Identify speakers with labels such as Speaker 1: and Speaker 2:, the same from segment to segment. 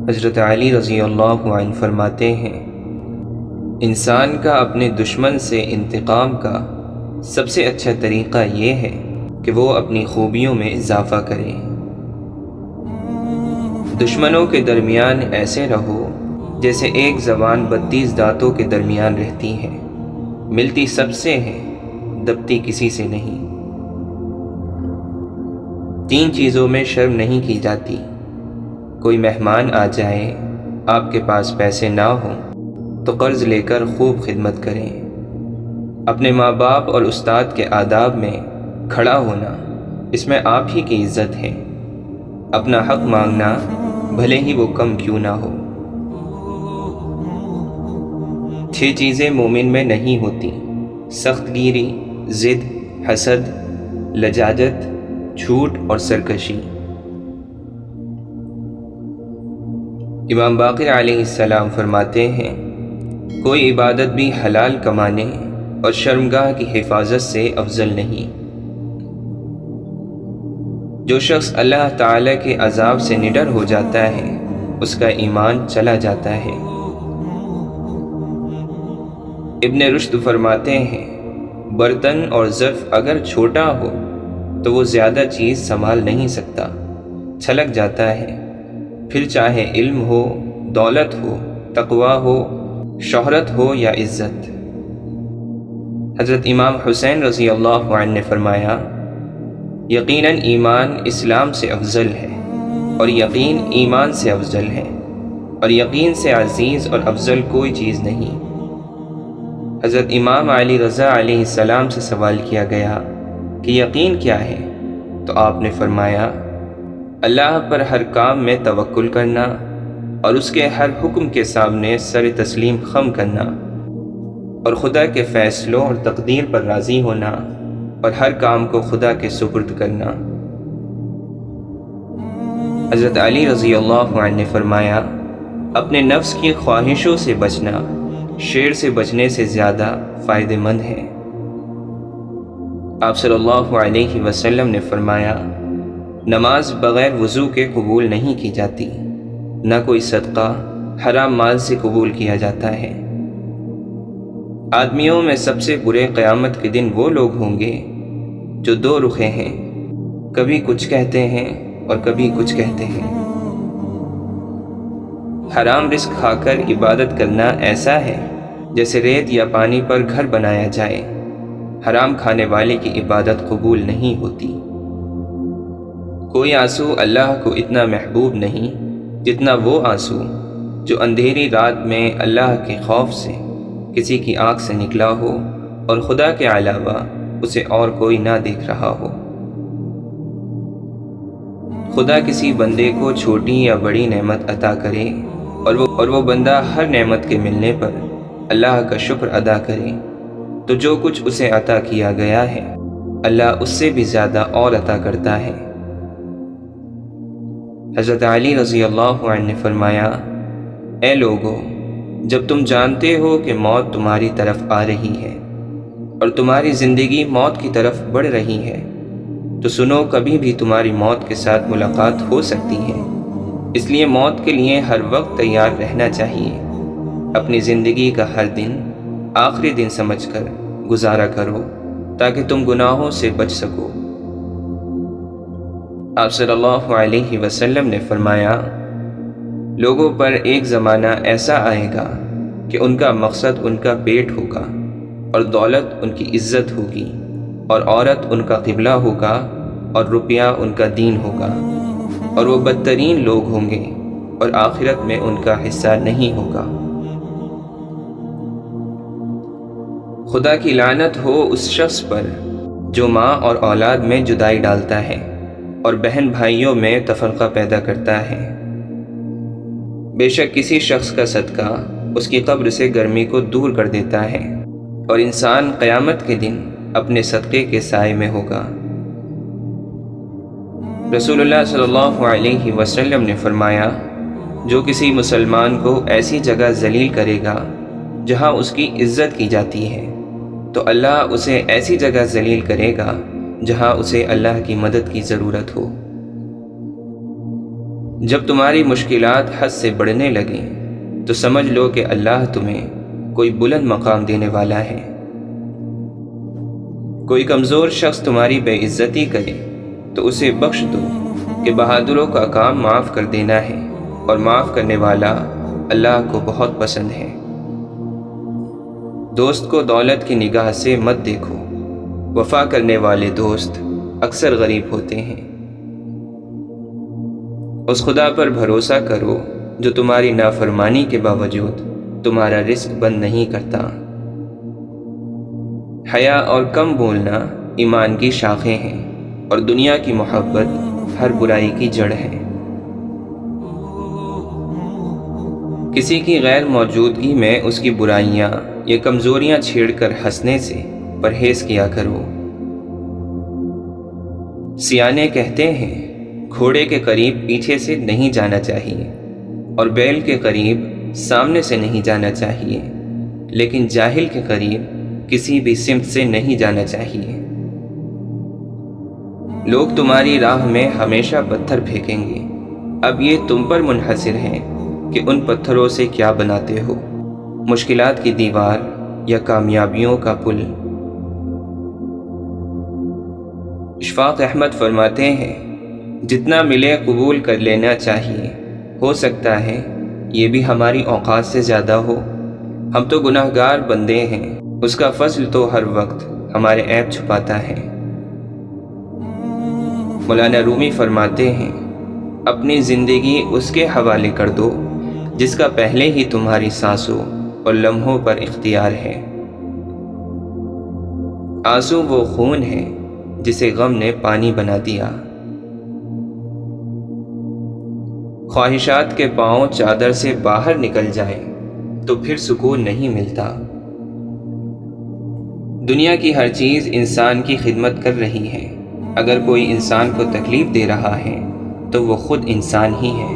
Speaker 1: حضرت علی رضی اللہ عنہ فرماتے ہیں، انسان کا اپنے دشمن سے انتقام کا سب سے اچھا طریقہ یہ ہے کہ وہ اپنی خوبیوں میں اضافہ کرے۔ دشمنوں کے درمیان ایسے رہو جیسے ایک زبان 32 دانتوں کے درمیان رہتی ہے، ملتی سب سے ہے، دبتی کسی سے نہیں۔ 3 چیزوں میں شرم نہیں کی جاتی: کوئی مہمان آ جائے، آپ کے پاس پیسے نہ ہوں تو قرض لے کر خوب خدمت کریں، اپنے ماں باپ اور استاد کے آداب میں کھڑا ہونا، اس میں آپ ہی کی عزت ہے، اپنا حق مانگنا بھلے ہی وہ کم کیوں نہ ہو۔ 6 چیزیں مومن میں نہیں ہوتی: سخت گیری، ضد، حسد، لجاجت، جھوٹ اور سرکشی۔ امام باقر علیہ السلام فرماتے ہیں، کوئی عبادت بھی حلال کمانے اور شرمگاہ کی حفاظت سے افضل نہیں۔ جو شخص اللہ تعالی کے عذاب سے نڈر ہو جاتا ہے، اس کا ایمان چلا جاتا ہے۔ ابن رشد فرماتے ہیں، برتن اور ظرف اگر چھوٹا ہو تو وہ زیادہ چیز سنبھال نہیں سکتا، چھلک جاتا ہے، پھر چاہے علم ہو، دولت ہو، تقوی ہو، شہرت ہو یا عزت۔ حضرت امام حسین رضی اللہ عنہ نے فرمایا، یقیناً ایمان اسلام سے افضل ہے، اور یقین ایمان سے افضل ہے، اور یقین سے عزیز اور افضل کوئی چیز نہیں۔ حضرت امام علی رضا علیہ السلام سے سوال کیا گیا کہ یقین کیا ہے؟ تو آپ نے فرمایا، اللہ پر ہر کام میں توکل کرنا اور اس کے ہر حکم کے سامنے سر تسلیم خم کرنا، اور خدا کے فیصلوں اور تقدیر پر راضی ہونا، اور ہر کام کو خدا کے سپرد کرنا۔ حضرت علی رضی اللہ عنہ نے فرمایا، اپنے نفس کی خواہشوں سے بچنا شیر سے بچنے سے زیادہ فائدہ مند ہے۔ آپ صلی اللہ علیہ وسلم نے فرمایا، نماز بغیر وضو کے قبول نہیں کی جاتی، نہ کوئی صدقہ حرام مال سے قبول کیا جاتا ہے۔ آدمیوں میں سب سے برے قیامت کے دن وہ لوگ ہوں گے جو 2 رخے ہیں، کبھی کچھ کہتے ہیں اور کبھی کچھ کہتے ہیں۔ حرام رزق کھا کر عبادت کرنا ایسا ہے جیسے ریت یا پانی پر گھر بنایا جائے، حرام کھانے والے کی عبادت قبول نہیں ہوتی۔ کوئی آنسو اللہ کو اتنا محبوب نہیں جتنا وہ آنسو جو اندھیری رات میں اللہ کے خوف سے کسی کی آنکھ سے نکلا ہو اور خدا کے علاوہ اسے اور کوئی نہ دیکھ رہا ہو۔ خدا کسی بندے کو چھوٹی یا بڑی نعمت عطا کرے اور وہ بندہ ہر نعمت کے ملنے پر اللہ کا شکر ادا کرے، تو جو کچھ اسے عطا کیا گیا ہے اللہ اس سے بھی زیادہ اور عطا کرتا ہے۔ حضرت علی رضی اللہ عنہ نے فرمایا، اے لوگو، جب تم جانتے ہو کہ موت تمہاری طرف آ رہی ہے اور تمہاری زندگی موت کی طرف بڑھ رہی ہے، تو سنو، کبھی بھی تمہاری موت کے ساتھ ملاقات ہو سکتی ہے، اس لیے موت کے لیے ہر وقت تیار رہنا چاہیے۔ اپنی زندگی کا ہر دن آخری دن سمجھ کر گزارا کرو تاکہ تم گناہوں سے بچ سکو۔ آپ صلی اللہ علیہ وسلم نے فرمایا، لوگوں پر ایک زمانہ ایسا آئے گا کہ ان کا مقصد ان کا پیٹ ہوگا، اور دولت ان کی عزت ہوگی، اور عورت ان کا قبلہ ہوگا، اور روپیہ ان کا دین ہوگا، اور وہ بدترین لوگ ہوں گے، اور آخرت میں ان کا حصہ نہیں ہوگا۔ خدا کی لعنت ہو اس شخص پر جو ماں اور اولاد میں جدائی ڈالتا ہے اور بہن بھائیوں میں تفرقہ پیدا کرتا ہے۔ بے شک کسی شخص کا صدقہ اس کی قبر سے گرمی کو دور کر دیتا ہے، اور انسان قیامت کے دن اپنے صدقے کے سائے میں ہوگا۔ رسول اللہ صلی اللہ علیہ وسلم نے فرمایا، جو کسی مسلمان کو ایسی جگہ ذلیل کرے گا جہاں اس کی عزت کی جاتی ہے، تو اللہ اسے ایسی جگہ ذلیل کرے گا جہاں اسے اللہ کی مدد کی ضرورت ہو۔ جب تمہاری مشکلات حد سے بڑھنے لگیں تو سمجھ لو کہ اللہ تمہیں کوئی بلند مقام دینے والا ہے۔ کوئی کمزور شخص تمہاری بے عزتی کرے تو اسے بخش دو کہ بہادروں کا کام معاف کر دینا ہے، اور معاف کرنے والا اللہ کو بہت پسند ہے۔ دوست کو دولت کی نگاہ سے مت دیکھو، وفا کرنے والے دوست اکثر غریب ہوتے ہیں۔ اس خدا پر بھروسہ کرو جو تمہاری نافرمانی کے باوجود تمہارا رزق بند نہیں کرتا۔ حیا اور کم بولنا ایمان کی شاخیں ہیں، اور دنیا کی محبت ہر برائی کی جڑ ہے۔ کسی کی غیر موجودگی میں اس کی برائیاں یا کمزوریاں چھیڑ کر ہنسنے سے پرہیز کیا کرو۔ سیانے کہتے ہیں گھوڑے کے قریب پیچھے سے نہیں جانا چاہیے، اور بیل کے قریب سامنے سے نہیں جانا چاہیے، لیکن جاہل کے قریب کسی بھی سمت سے نہیں جانا چاہیے۔ لوگ تمہاری راہ میں ہمیشہ پتھر پھینکیں گے، اب یہ تم پر منحصر ہے کہ ان پتھروں سے کیا بناتے ہو، مشکلات کی دیوار یا کامیابیوں کا پل۔ اشفاق احمد فرماتے ہیں جتنا ملے قبول کر لینا چاہیے، ہو سکتا ہے یہ بھی ہماری اوقات سے زیادہ ہو، ہم تو گناہ گار بندے ہیں، اس کا فضل تو ہر وقت ہمارے عیب چھپاتا ہے۔ مولانا رومی فرماتے ہیں اپنی زندگی اس کے حوالے کر دو جس کا پہلے ہی تمہاری سانسوں اور لمحوں پر اختیار ہے۔ آنسو وہ خون ہے جسے غم نے پانی بنا دیا۔ خواہشات کے پاؤں چادر سے باہر نکل جائیں تو پھر سکون نہیں ملتا۔ دنیا کی ہر چیز انسان کی خدمت کر رہی ہے، اگر کوئی انسان کو تکلیف دے رہا ہے تو وہ خود انسان ہی ہے۔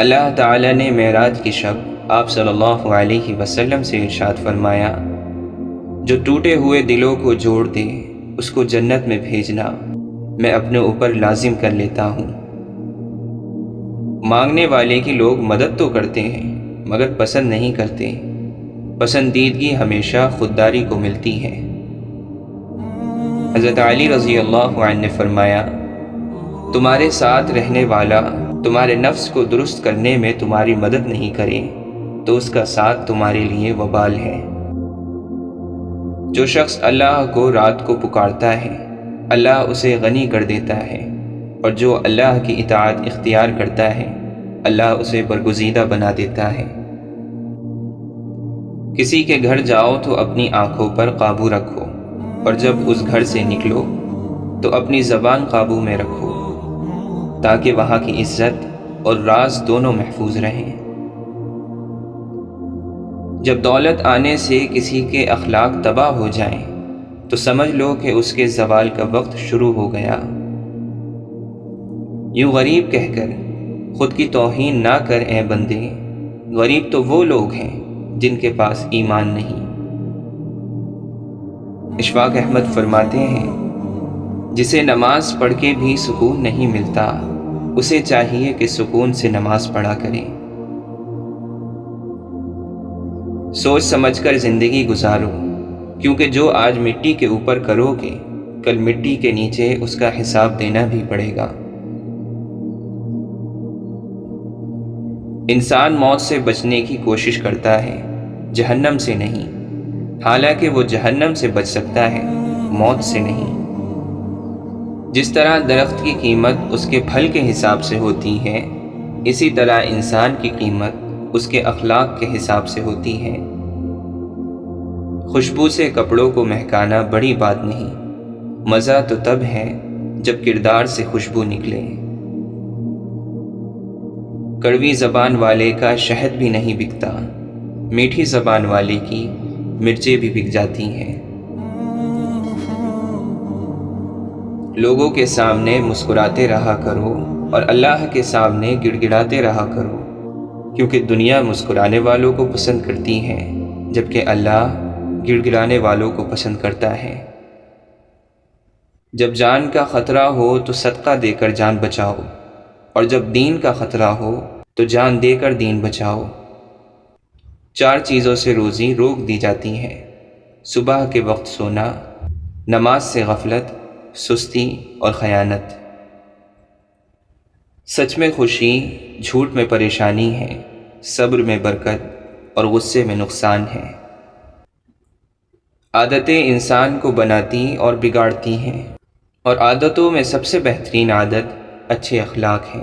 Speaker 1: اللہ تعالی نے معراج کی شب آپ صلی اللہ علیہ وسلم سے ارشاد فرمایا جو ٹوٹے ہوئے دلوں کو جوڑ دے اس کو جنت میں بھیجنا میں اپنے اوپر لازم کر لیتا ہوں۔ مانگنے والے کی لوگ مدد تو کرتے ہیں مگر پسند نہیں کرتے، پسندیدگی ہمیشہ خودداری کو ملتی ہے۔ حضرت علی رضی اللہ عنہ نے فرمایا تمہارے ساتھ رہنے والا تمہارے نفس کو درست کرنے میں تمہاری مدد نہیں کرے تو اس کا ساتھ تمہارے لیے وبال ہے۔ جو شخص اللہ کو رات کو پکارتا ہے اللہ اسے غنی کر دیتا ہے، اور جو اللہ کی اطاعت اختیار کرتا ہے اللہ اسے برگزیدہ بنا دیتا ہے۔ کسی کے گھر جاؤ تو اپنی آنکھوں پر قابو رکھو، اور جب اس گھر سے نکلو تو اپنی زبان قابو میں رکھو تاکہ وہاں کی عزت اور راز دونوں محفوظ رہیں۔ جب دولت آنے سے کسی کے اخلاق تباہ ہو جائیں تو سمجھ لو کہ اس کے زوال کا وقت شروع ہو گیا۔ یوں غریب کہہ کر خود کی توہین نہ کر اے بندے، غریب تو وہ لوگ ہیں جن کے پاس ایمان نہیں۔ اشفاق احمد فرماتے ہیں جسے نماز پڑھ کے بھی سکون نہیں ملتا اسے چاہیے کہ سکون سے نماز پڑھا کرے۔ سوچ سمجھ کر زندگی گزارو، کیونکہ جو آج مٹی کے اوپر کرو گے کل مٹی کے نیچے اس کا حساب دینا بھی پڑے گا۔ انسان موت سے بچنے کی کوشش کرتا ہے، جہنم سے نہیں، حالانکہ وہ جہنم سے بچ سکتا ہے، موت سے نہیں۔ جس طرح درخت کی قیمت اس کے پھل کے حساب سے ہوتی ہے، اسی طرح انسان کی قیمت اس کے اخلاق کے حساب سے ہوتی ہے۔ خوشبو سے کپڑوں کو مہکانا بڑی بات نہیں، مزہ تو تب ہے جب کردار سے خوشبو نکلے۔ کڑوی زبان والے کا شہد بھی نہیں بکتا، میٹھی زبان والے کی مرچیں بھی بک جاتی ہیں۔ لوگوں کے سامنے مسکراتے رہا کرو اور اللہ کے سامنے گڑ گڑاتے رہا کرو، کیونکہ دنیا مسکرانے والوں کو پسند کرتی ہے جبکہ اللہ گڑ گڑانے والوں کو پسند کرتا ہے۔ جب جان کا خطرہ ہو تو صدقہ دے کر جان بچاؤ، اور جب دین کا خطرہ ہو تو جان دے کر دین بچاؤ۔ 4 چیزوں سے روزی روک دی جاتی ہے: صبح کے وقت سونا، نماز سے غفلت، سستی اور خیانت۔ سچ میں خوشی، جھوٹ میں پریشانی ہے، صبر میں برکت اور غصے میں نقصان ہے۔ عادتیں انسان کو بناتی اور بگاڑتی ہیں، اور عادتوں میں سب سے بہترین عادت اچھے اخلاق ہیں۔